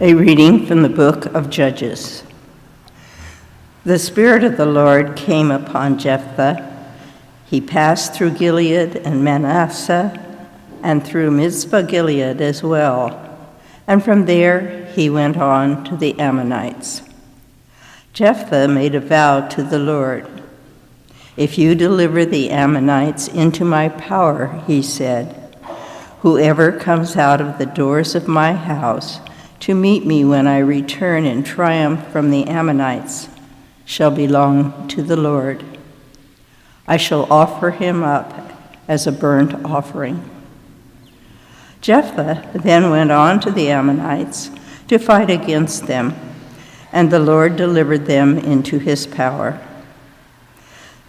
A reading from the book of Judges. The Spirit of the Lord came upon Jephthah. He passed through Gilead and Manasseh, and through Mizpah Gilead as well. And from there he went on to the Ammonites. Jephthah made a vow to the Lord. "If you deliver the Ammonites into my power," he said, "whoever comes out of the doors of my house to meet me when I return in triumph from the Ammonites shall belong to the Lord. I shall offer him up as a burnt offering." Jephthah then went on to the Ammonites to fight against them, and the Lord delivered them into his power,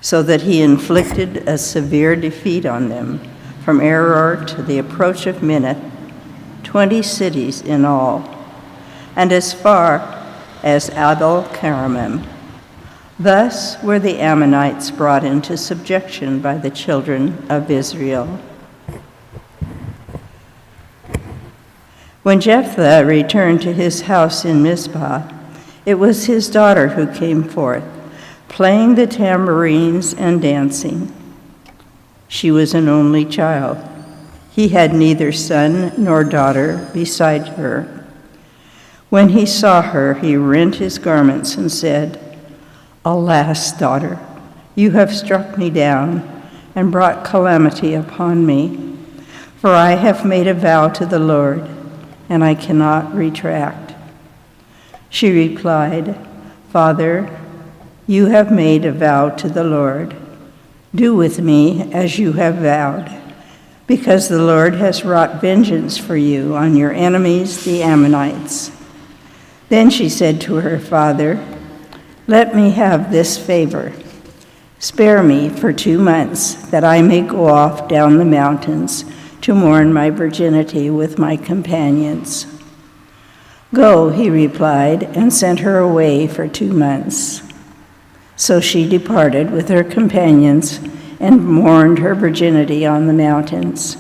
so that he inflicted a severe defeat on them from Aroer to the approach of Minnith, 20 cities in all, and as far as Adal-Karamim. Thus were the Ammonites brought into subjection by the children of Israel. When Jephthah returned to his house in Mizpah, it was his daughter who came forth, playing the tambourines and dancing. She was an only child. He had neither son nor daughter beside her. When he saw her, he rent his garments and said, "Alas, daughter, you have struck me down and brought calamity upon me, for I have made a vow to the Lord, and I cannot retract." She replied, "Father, you have made a vow to the Lord. Do with me as you have vowed, because the Lord has wrought vengeance for you on your enemies, the Ammonites." Then she said to her father, "Let me have this favor. Spare me for 2 months, that I may go off down the mountains to mourn my virginity with my companions." "Go," he replied, and sent her away for 2 months. So she departed with her companions and mourned her virginity on the mountains.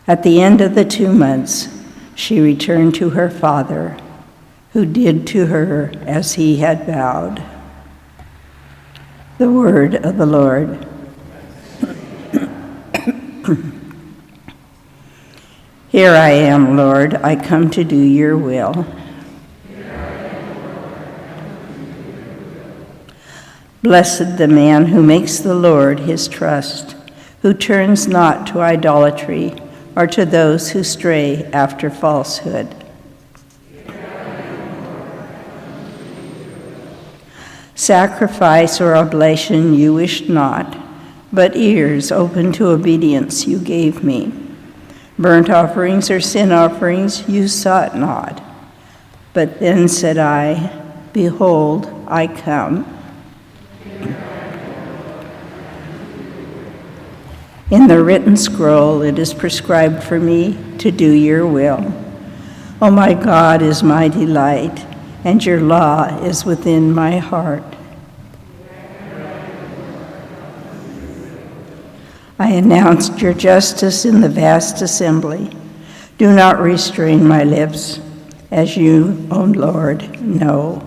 At the end of the 2 months, she returned to her father, who did to her as he had vowed. The word of the Lord. Here I am, Lord, I come to do your will. Blessed the man who makes the Lord his trust, who turns not to idolatry or to those who stray after falsehood. Sacrifice or oblation you wished not, but ears open to obedience you gave me. Burnt offerings or sin offerings you sought not. But then said I, "Behold, I come." In the written scroll it is prescribed for me to do your will. O my God is my delight, and your law is within my heart. I announced your justice in the vast assembly. Do not restrain my lips, as you, O Lord, know.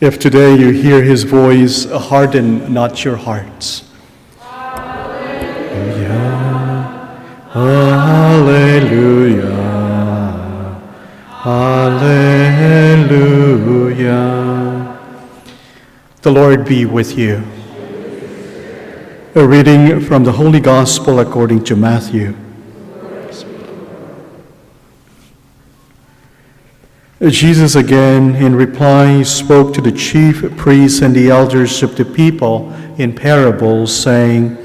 If today you hear his voice, harden not your hearts. Hallelujah, hallelujah, hallelujah. The Lord be with you. A reading from the Holy Gospel according to Matthew. Jesus again, in reply, spoke to the chief priests and the elders of the people in parables, saying,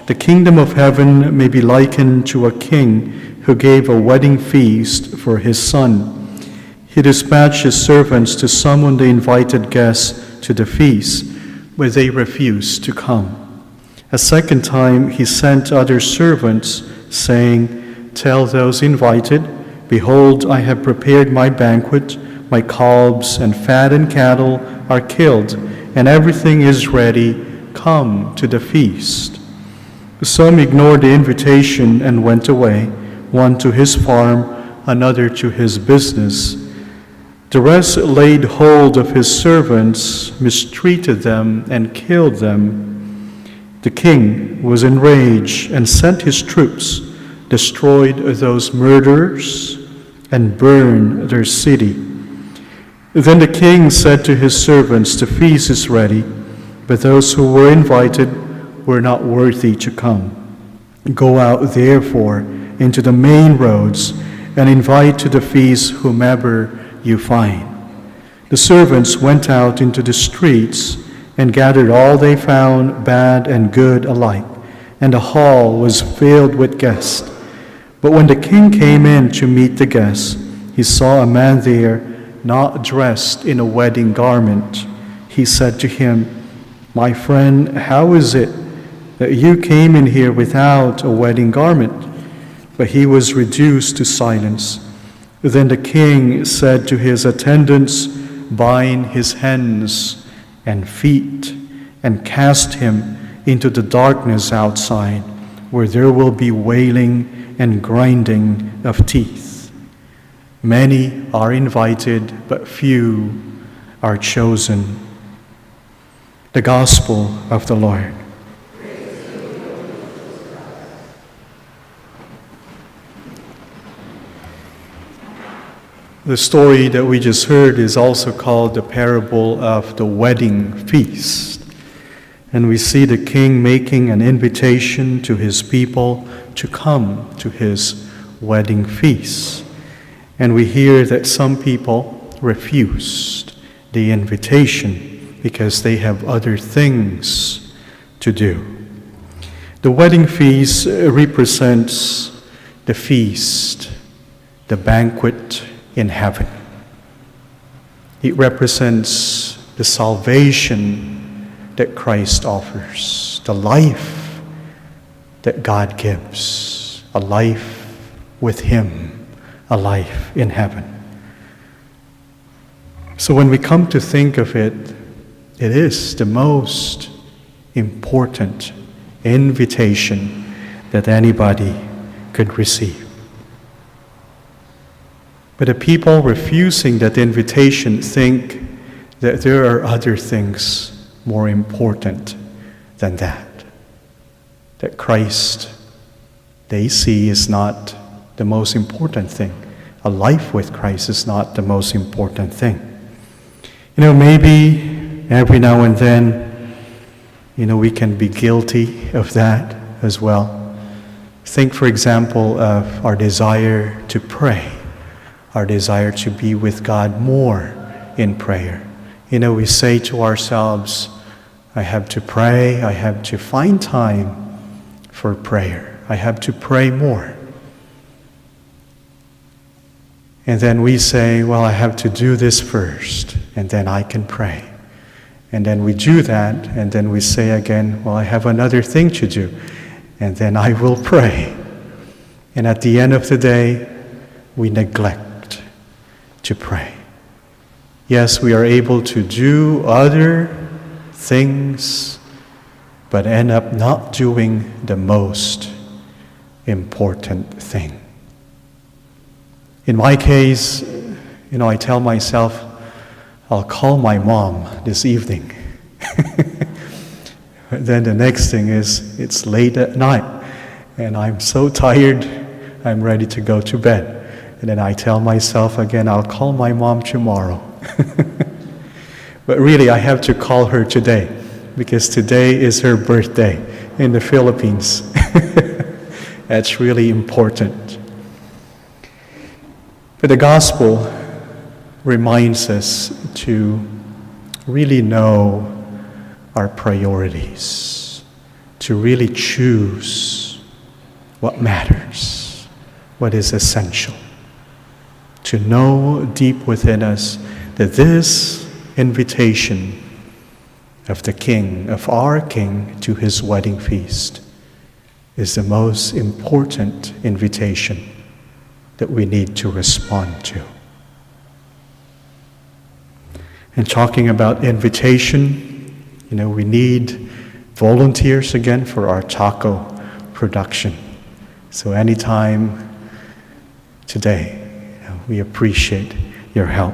"The kingdom of heaven may be likened to a king who gave a wedding feast for his son. He dispatched his servants to summon the invited guests to the feast, but they refused to come. A second time he sent other servants, saying, "Tell those invited, behold, I have prepared my banquet, my calves and fattened cattle are killed, and everything is ready. Come to the feast." Some ignored the invitation and went away, one to his farm, another to his business. The rest laid hold of his servants, mistreated them, and killed them. The king was enraged and sent his troops, destroyed those murderers, and burned their city. Then the king said to his servants, "The feast is ready, but those who were invited were not worthy to come. Go out, therefore, into the main roads and invite to the feast whomever you find." The servants went out into the streets and gathered all they found, bad and good alike, and the hall was filled with guests. But when the king came in to meet the guests, he saw a man there not dressed in a wedding garment. He said to him, "My friend, how is it that you came in here without a wedding garment?" But he was reduced to silence. Then the king said to his attendants, "Bind his hands and feet and cast him into the darkness outside, where there will be wailing and grinding of teeth. Many are invited, but few are chosen." The Gospel of the Lord. The story that we just heard is also called the parable of the wedding feast. And we see the king making an invitation to his people to come to his wedding feast. And we hear that some people refused the invitation because they have other things to do. The wedding feast represents the feast, the banquet in heaven. It represents the salvation that Christ offers, the life that God gives, a life with Him, a life in heaven. So when we come to think of it, it is the most important invitation that anybody could receive. But the people refusing that invitation think that there are other things more important than that. That Christ, they see, is not the most important thing. A life with Christ is not the most important thing. Maybe every now and then, we can be guilty of that as well. Think, for example, of our desire to pray, our desire to be with God more in prayer. We say to ourselves, I have to pray, I have to find time for prayer, I have to pray more. And then we say, well, I have to do this first, and then I can pray. And then we do that, and then we say again, well, I have another thing to do, and then I will pray. And at the end of the day, we neglect to pray. Yes, we are able to do other things, but end up not doing the most important thing. In my case, I tell myself, I'll call my mom this evening. Then the next thing is, it's late at night, and I'm so tired, I'm ready to go to bed. And then I tell myself again, I'll call my mom tomorrow. But really, I have to call her today, because today is her birthday in the Philippines. That's really important. But the gospel reminds us to really know our priorities, to really choose what matters, what is essential, to know deep within us that this invitation of the King, of our King, to his wedding feast is the most important invitation that we need to respond to. And talking about invitation, we need volunteers again for our taco production. So anytime today, we appreciate your help.